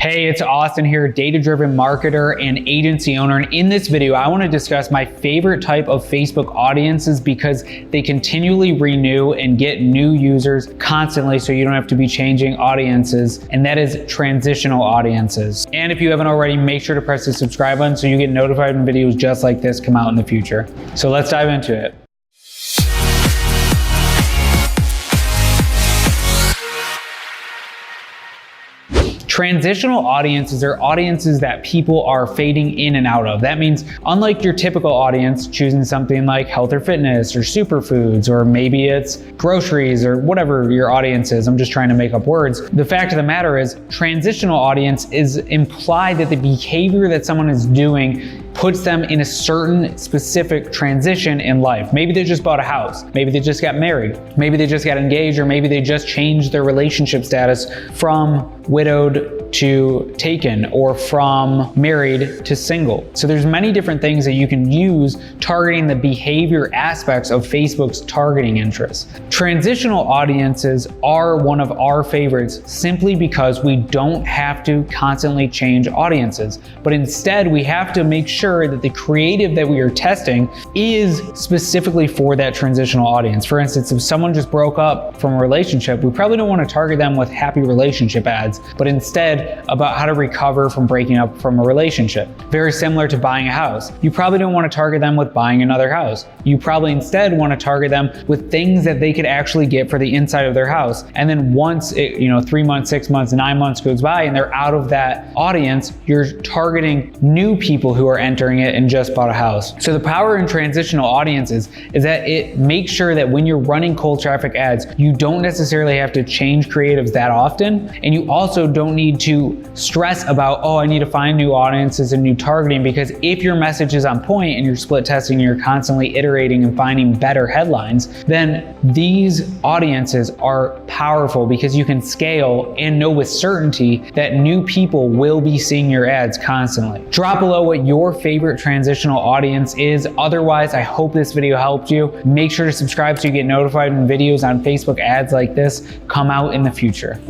Hey, it's Austin here, data-driven marketer and agency owner. And in this video, I want to discuss my favorite type of Facebook audiences because they continually renew and get new users constantly, so you don't have to be changing audiences. And that is transitional audiences. And if you haven't already, make sure to press the subscribe button so you get notified when videos just like this come out in the future. So let's dive into it. Transitional audiences are audiences that people are fading in and out of. That means, unlike your typical audience choosing something like health or fitness or superfoods, or maybe it's groceries or whatever your audience is, I'm just trying to make up words. The fact of the matter is, transitional audience is implied that the behavior that someone is doing puts them in a certain specific transition in life. Maybe they just bought a house, maybe they just got married, maybe they just got engaged, or maybe they just changed their relationship status from widowed to taken, or from married to single. So there's many different things that you can use targeting the behavior aspects of Facebook's targeting interests. Transitional audiences are one of our favorites simply because we don't have to constantly change audiences, but instead we have to make sure that the creative that we are testing is specifically for that transitional audience. For instance, if someone just broke up from a relationship, we probably don't want to target them with happy relationship ads, but instead about how to recover from breaking up from a relationship. Very similar to buying a house. You probably don't want to target them with buying another house. You probably instead want to target them with things that they could actually get for the inside of their house. And then once 3 months, 6 months, 9 months goes by and they're out of that audience, you're targeting new people who are entering it and just bought a house. So the power in transitional audiences is that it makes sure that when you're running cold traffic ads, you don't necessarily have to change creatives that often. And you also don't need to stress about, oh, I need to find new audiences and new targeting, because if your message is on point and you're split testing and you're constantly iterating and finding better headlines, then these audiences are powerful because you can scale and know with certainty that new people will be seeing your ads constantly. Drop below what your favorite transitional audience is. Otherwise, I hope this video helped you. Make sure to subscribe so you get notified when videos on Facebook ads like this come out in the future.